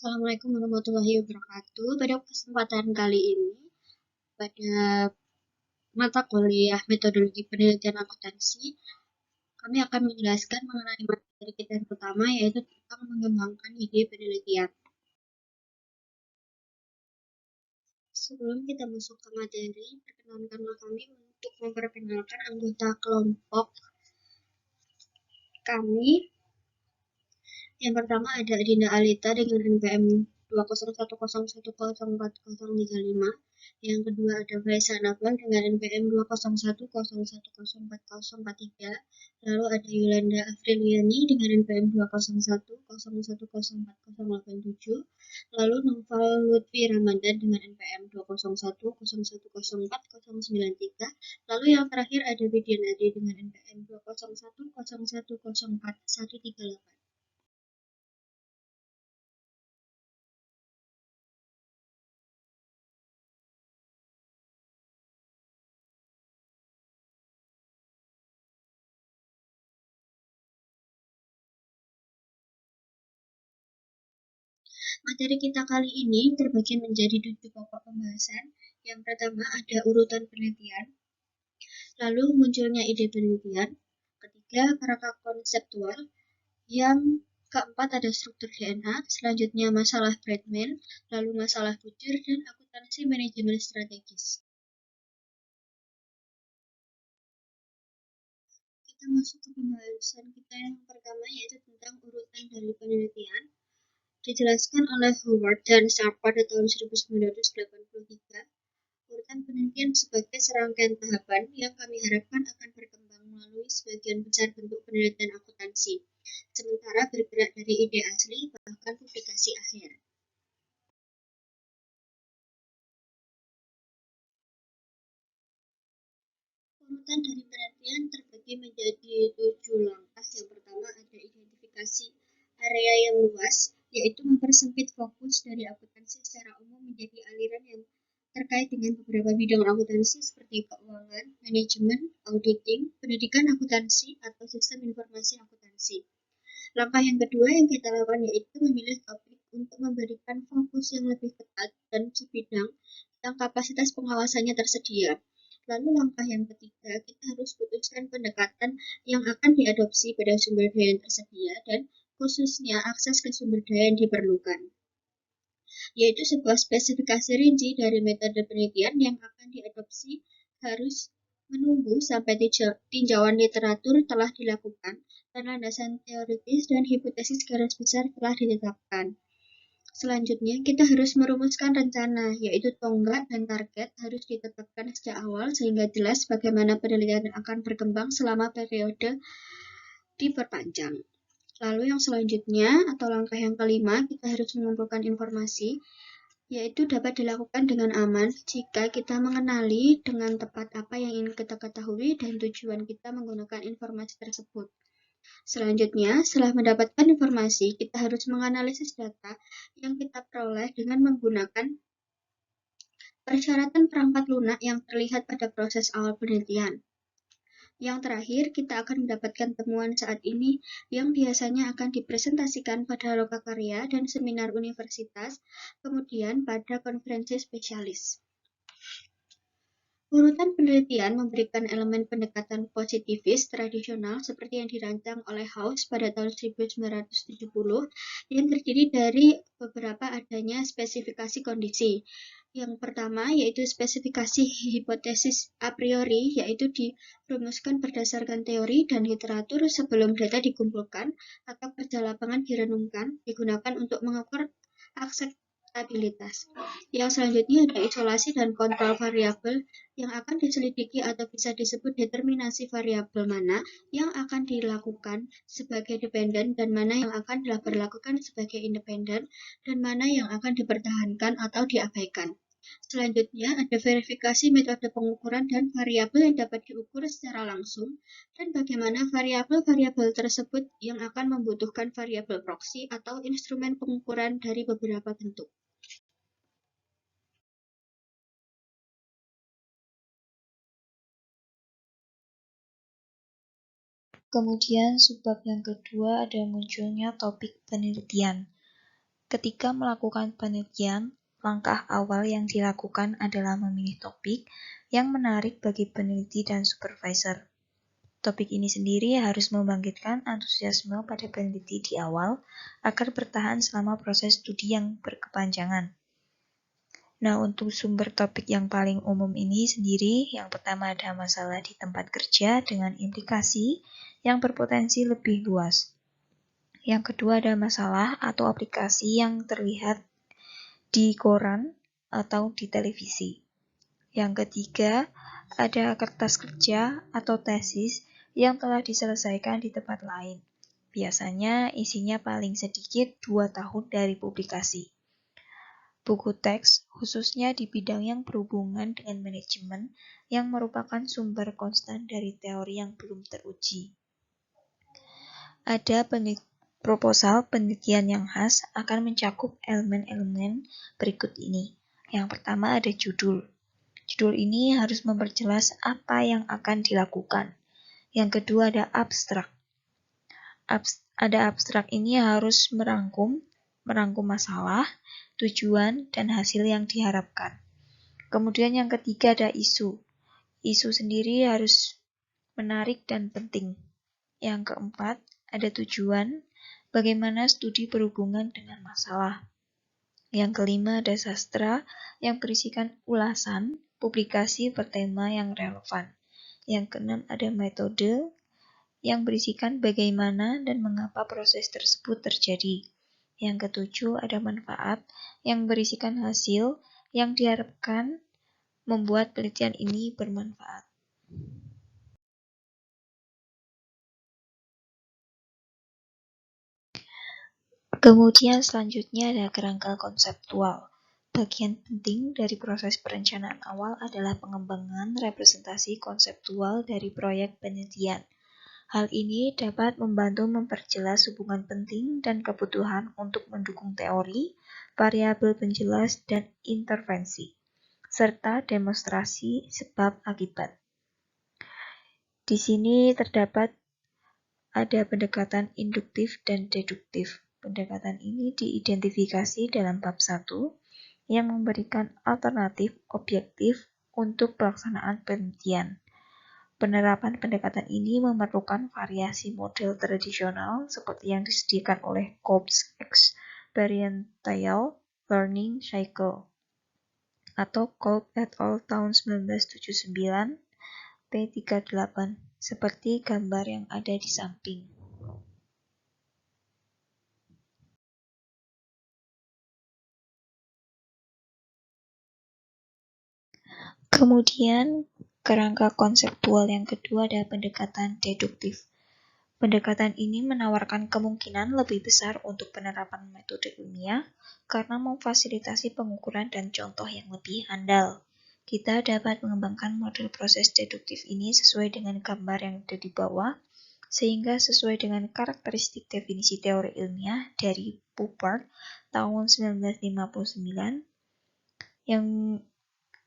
Assalamualaikum warahmatullahi wabarakatuh. Pada kesempatan kali ini, pada mata kuliah metodologi penelitian akuntansi, kami akan menjelaskan mengenai materi kita yang pertama, yaitu tentang mengembangkan ide penelitian. Sebelum kita masuk ke materi, perkenankanlah kami untuk memperkenalkan anggota kelompok kami. Yang pertama ada Dinda Alita dengan NPM 20110104035. Yang kedua ada Faisal Nabal dengan NPM 20110104043. Lalu ada Yolanda Afriliani dengan NPM 20110104087. Lalu Noval Lutfi Ramadan dengan NPM 20110104093. Lalu yang terakhir ada Widya Nadi dengan NPM 20110104138. Materi kita kali ini terbagi menjadi 7 pokok pembahasan. Yang pertama ada urutan penelitian, lalu munculnya ide penelitian, ketiga kerangka konseptual, yang keempat ada struktur DNA, selanjutnya masalah Bradman, lalu masalah bujur, dan akuntansi manajemen strategis. Kita masuk ke pembahasan kita yang pertama, yaitu tentang urutan dari penelitian. Dijelaskan oleh Howard dan Sharp pada tahun 1983, urutan penelitian sebagai serangkaian tahapan yang kami harapkan akan berkembang melalui sebagian besar bentuk penelitian akuntansi, sementara bergerak dari ide asli bahkan publikasi akhir. Urutan dari penelitian terbagi menjadi 7 langkah. Yang pertama ada identifikasi area yang luas, yaitu mempersempit fokus dari akuntansi secara umum menjadi aliran yang terkait dengan beberapa bidang akuntansi seperti keuangan, manajemen, auditing, pendidikan akuntansi, atau sistem informasi akuntansi. Langkah yang kedua yang kita lakukan yaitu memilih topik untuk memberikan fokus yang lebih ketat dan sebidang yang kapasitas pengawasannya tersedia. Lalu langkah yang ketiga, kita harus putuskan pendekatan yang akan diadopsi pada sumber daya yang tersedia dan khususnya akses ke sumber daya yang diperlukan, yaitu sebuah spesifikasi rinci dari metode penelitian yang akan diadopsi harus menunggu sampai tinjauan literatur telah dilakukan dan landasan teoritis dan hipotesis garis besar telah ditetapkan. Selanjutnya, kita harus merumuskan rencana, yaitu tonggak dan target harus ditetapkan sejak awal sehingga jelas bagaimana penelitian akan berkembang selama periode diperpanjang. Lalu yang selanjutnya, atau langkah yang kelima, kita harus mengumpulkan informasi, yaitu dapat dilakukan dengan aman jika kita mengenali dengan tepat apa yang ingin kita ketahui dan tujuan kita menggunakan informasi tersebut. Selanjutnya, setelah mendapatkan informasi, kita harus menganalisis data yang kita peroleh dengan menggunakan persyaratan perangkat lunak yang terlihat pada proses awal penelitian. Yang terakhir, kita akan mendapatkan temuan saat ini yang biasanya akan dipresentasikan pada lokakarya dan seminar universitas, kemudian pada konferensi spesialis. Urutan penelitian memberikan elemen pendekatan positivis tradisional seperti yang dirancang oleh House pada tahun 1970 yang terdiri dari beberapa adanya spesifikasi kondisi. Yang pertama yaitu spesifikasi hipotesis a priori, yaitu dirumuskan berdasarkan teori dan literatur sebelum data dikumpulkan atau kerja lapangan direnungkan, digunakan untuk mengukur akseptabilitas. Yang selanjutnya ada isolasi dan kontrol variabel yang akan diselidiki atau bisa disebut determinasi variabel mana yang akan dilakukan sebagai dependen dan mana yang akan dilakukan sebagai independen dan mana yang akan dipertahankan atau diabaikan. Selanjutnya ada verifikasi metode pengukuran dan variabel yang dapat diukur secara langsung dan bagaimana variabel-variabel tersebut yang akan membutuhkan variabel proksi atau instrumen pengukuran dari beberapa bentuk. Kemudian subbab yang kedua ada munculnya topik penelitian. Ketika melakukan penelitian, langkah awal yang dilakukan adalah memilih topik yang menarik bagi peneliti dan supervisor. Topik ini sendiri harus membangkitkan antusiasme pada peneliti di awal agar bertahan selama proses studi yang berkepanjangan. Nah, untuk sumber topik yang paling umum ini sendiri, yang pertama ada masalah di tempat kerja dengan implikasi yang berpotensi lebih luas. Yang kedua ada masalah atau aplikasi yang terlihat di koran atau di televisi. Yang ketiga ada kertas kerja atau tesis yang telah diselesaikan di tempat lain. Biasanya isinya paling sedikit 2 tahun dari publikasi. Buku teks, khususnya di bidang yang berhubungan dengan manajemen, yang merupakan sumber konstan dari teori yang belum teruji. Ada proposal penelitian yang khas akan mencakup elemen-elemen berikut ini. Yang pertama ada judul. Judul ini harus memperjelas apa yang akan dilakukan. Yang kedua ada abstrak. Ada abstrak ini harus merangkum masalah, tujuan, dan hasil yang diharapkan. Kemudian yang ketiga ada isu. Isu sendiri harus menarik dan penting. Yang keempat ada tujuan, bagaimana studi berhubungan dengan masalah. Yang kelima ada sastra yang berisikan ulasan, publikasi bertema yang relevan. Yang keenam ada metode yang berisikan bagaimana dan mengapa proses tersebut terjadi. Yang ketujuh ada manfaat yang berisikan hasil yang diharapkan membuat penelitian ini bermanfaat. Kemudian selanjutnya ada kerangka konseptual. Bagian penting dari proses perencanaan awal adalah pengembangan representasi konseptual dari proyek penelitian. Hal ini dapat membantu memperjelas hubungan penting dan kebutuhan untuk mendukung teori, variabel penjelas, dan intervensi, serta demonstrasi sebab akibat. Di sini terdapat ada pendekatan induktif dan deduktif. Pendekatan ini diidentifikasi dalam bab 1 yang memberikan alternatif objektif untuk pelaksanaan penelitian. Penerapan pendekatan ini memerlukan variasi model tradisional seperti yang disediakan oleh Cobb's Experiential Learning Cycle atau Kolb et al. Tahun 1979, p38, seperti gambar yang ada di samping. Kemudian, kerangka konseptual yang kedua adalah pendekatan deduktif. Pendekatan ini menawarkan kemungkinan lebih besar untuk penerapan metode ilmiah karena memfasilitasi pengukuran dan contoh yang lebih handal. Kita dapat mengembangkan model proses deduktif ini sesuai dengan gambar yang ada di bawah, sehingga sesuai dengan karakteristik definisi teori ilmiah dari Poupart tahun 1959, yang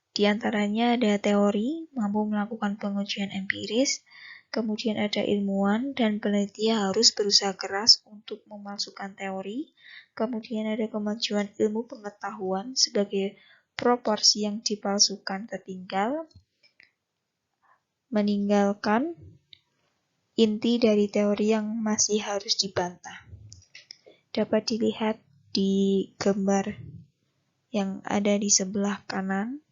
diantaranya ada teori, mampu melakukan pengujian empiris, kemudian ada ilmuwan dan peneliti harus berusaha keras untuk memasukkan teori, kemudian ada kemajuan ilmu pengetahuan sebagai proporsi yang dipalsukan tertinggal, meninggalkan inti dari teori yang masih harus dibantah. Dapat dilihat di gambar yang ada di sebelah kanan.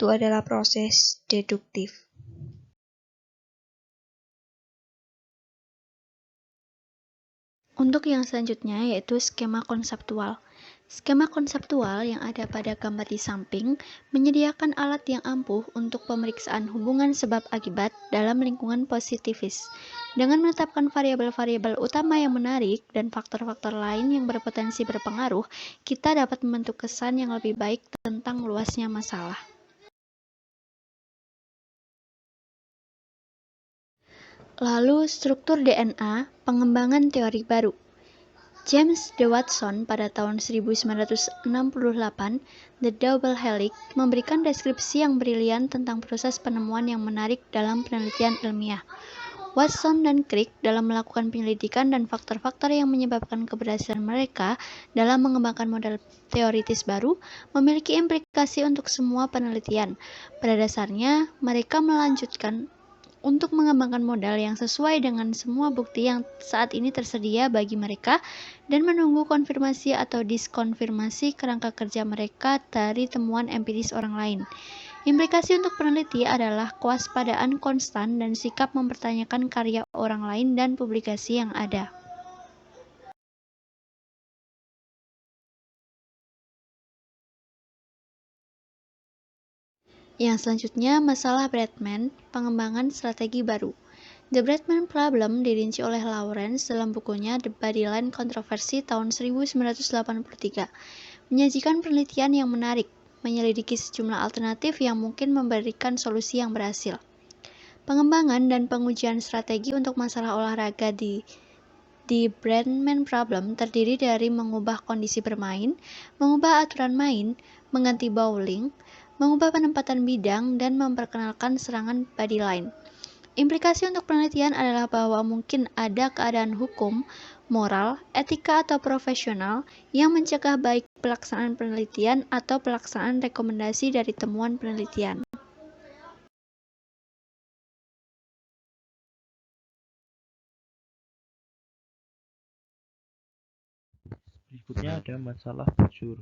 Itu adalah proses deduktif. Untuk yang selanjutnya yaitu skema konseptual. Skema konseptual yang ada pada gambar di samping menyediakan alat yang ampuh untuk pemeriksaan hubungan sebab akibat dalam lingkungan positivis. Dengan menetapkan variabel-variabel utama yang menarik dan faktor-faktor lain yang berpotensi berpengaruh, kita dapat membentuk kesan yang lebih baik tentang luasnya masalah. Lalu struktur DNA, pengembangan teori baru. James D. Watson pada tahun 1968, The Double Helix, memberikan deskripsi yang brilian tentang proses penemuan yang menarik dalam penelitian ilmiah. Watson dan Crick dalam melakukan penyelidikan dan faktor-faktor yang menyebabkan keberhasilan mereka dalam mengembangkan model teoritis baru memiliki implikasi untuk semua penelitian. Pada dasarnya, mereka melanjutkan untuk mengembangkan modal yang sesuai dengan semua bukti yang saat ini tersedia bagi mereka dan menunggu konfirmasi atau diskonfirmasi kerangka kerja mereka dari temuan empiris orang lain. Implikasi untuk peneliti adalah kewaspadaan konstan dan sikap mempertanyakan karya orang lain dan publikasi yang ada. Yang selanjutnya, masalah Bradman, pengembangan strategi baru. The Bradman Problem dirinci oleh Lawrence dalam bukunya The Bodyline Controversy tahun 1983, menyajikan penelitian yang menarik, menyelidiki sejumlah alternatif yang mungkin memberikan solusi yang berhasil. Pengembangan dan pengujian strategi untuk masalah olahraga di Bradman Problem terdiri dari mengubah kondisi bermain, mengubah aturan main, mengganti bowling, mengubah penempatan bidang, dan memperkenalkan serangan bodyline. Implikasi untuk penelitian adalah bahwa mungkin ada keadaan hukum, moral, etika atau profesional yang mencegah baik pelaksanaan penelitian atau pelaksanaan rekomendasi dari temuan penelitian. Berikutnya ada masalah bujur.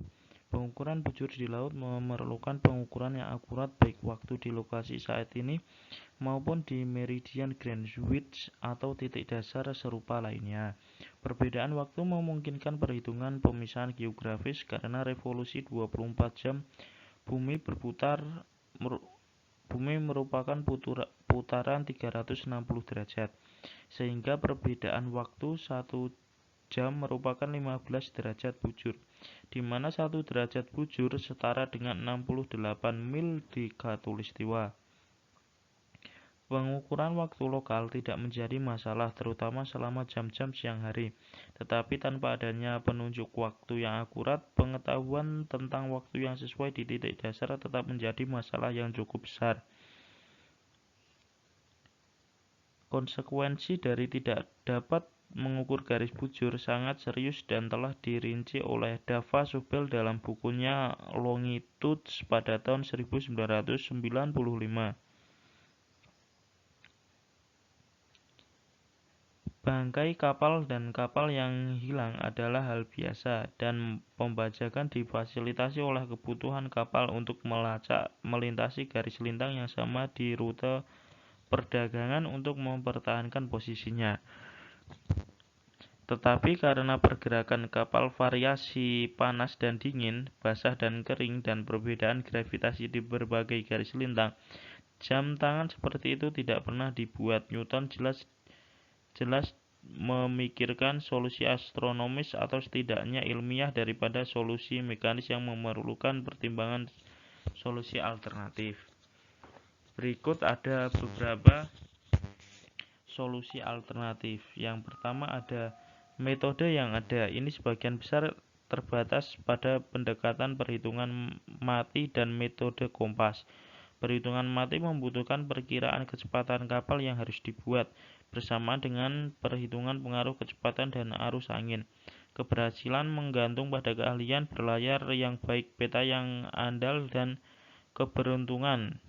Pengukuran bujur di laut memerlukan pengukuran yang akurat baik waktu di lokasi saat ini maupun di meridian Greenwich atau titik dasar serupa lainnya. Perbedaan waktu memungkinkan perhitungan pemisahan geografis karena revolusi 24 jam bumi berputar bumi merupakan putaran 360 derajat, sehingga perbedaan waktu 1 jam merupakan 15 derajat bujur, di mana 1 derajat bujur setara dengan 68 mil di khatulistiwa. Pengukuran waktu lokal tidak menjadi masalah terutama selama jam-jam siang hari, tetapi tanpa adanya penunjuk waktu yang akurat, pengetahuan tentang waktu yang sesuai di titik dasar tetap menjadi masalah yang cukup besar. Konsekuensi dari tidak dapat mengukur garis bujur sangat serius dan telah dirinci oleh Dava Sobel dalam bukunya Longitudes pada tahun 1995. Bangkai kapal dan kapal yang hilang adalah hal biasa, dan pembajakan difasilitasi oleh kebutuhan kapal untuk melintasi garis lintang yang sama di rute perdagangan untuk mempertahankan posisinya. Tetapi karena pergerakan kapal variasi panas dan dingin, basah dan kering, dan perbedaan gravitasi di berbagai garis lintang, jam tangan seperti itu tidak pernah dibuat. Newton jelas memikirkan solusi astronomis atau setidaknya ilmiah daripada solusi mekanis yang memerlukan pertimbangan solusi alternatif. Berikut ada beberapa solusi alternatif. Yang pertama ada metode yang ada. Ini sebagian besar terbatas pada pendekatan perhitungan mati dan metode kompas. Perhitungan mati membutuhkan perkiraan kecepatan kapal yang harus dibuat, bersama dengan perhitungan pengaruh kecepatan dan arus angin. Keberhasilan menggantung pada keahlian berlayar yang baik, peta yang andal, dan keberuntungan.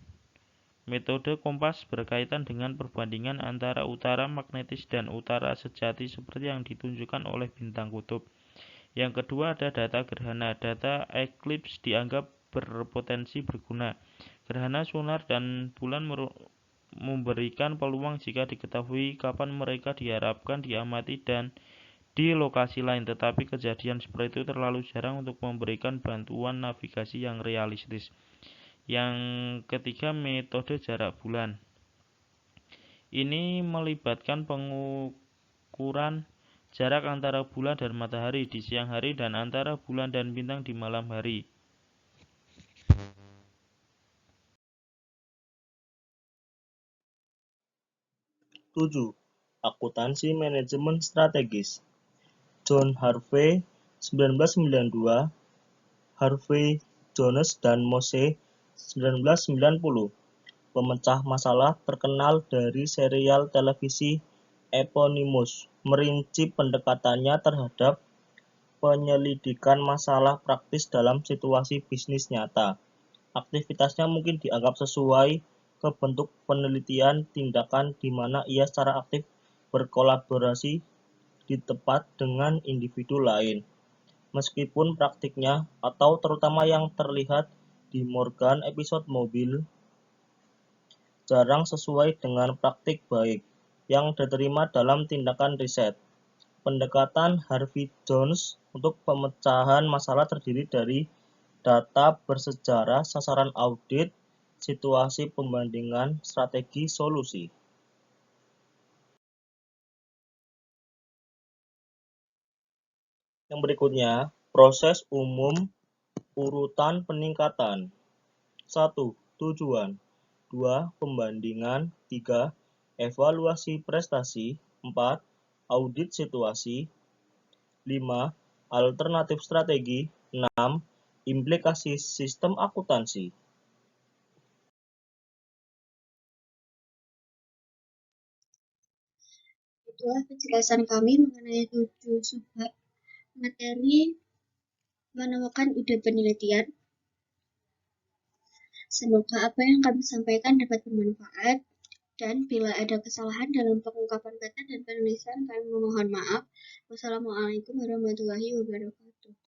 Metode kompas berkaitan dengan perbandingan antara utara magnetis dan utara sejati seperti yang ditunjukkan oleh bintang kutub. Yang kedua ada data gerhana. Data eklips dianggap berpotensi berguna. Gerhana solar dan bulan memberikan peluang jika diketahui kapan mereka diharapkan diamati dan di lokasi lain, tetapi kejadian seperti itu terlalu jarang untuk memberikan bantuan navigasi yang realistis. Yang ketiga, metode jarak bulan. Ini melibatkan pengukuran jarak antara bulan dan matahari di siang hari dan antara bulan dan bintang di malam hari. Tujuh. Akuntansi manajemen strategis. John Harvey 1992, Harvey, Jones, dan Mose 1990. pemecah masalah terkenal dari serial televisi Eponymous, merinci pendekatannya terhadap penyelidikan masalah praktis dalam situasi bisnis nyata. Aktivitasnya mungkin dianggap sesuai ke bentuk penelitian tindakan di mana ia secara aktif berkolaborasi di tempat dengan individu lain. Meskipun praktiknya, atau terutama yang terlihat di Morgan episode mobil, jarang sesuai dengan praktik baik yang diterima dalam tindakan riset. Pendekatan Harvey Jones untuk pemecahan masalah terdiri dari data bersejarah, sasaran audit, situasi pembandingan, strategi solusi. Yang berikutnya, proses umum urutan peningkatan. 1. Tujuan. 2. Pembandingan. 3. Evaluasi prestasi. 4. Audit situasi. 5. Alternatif strategi. 6. Implikasi sistem akuntansi. Itulah penjelasan kami mengenai 7 subbab materi menemukan ide penelitian. Semoga apa yang kami sampaikan dapat bermanfaat, dan bila ada kesalahan dalam pengungkapan kata dan penulisan, kami memohon maaf. Wassalamualaikum warahmatullahi wabarakatuh.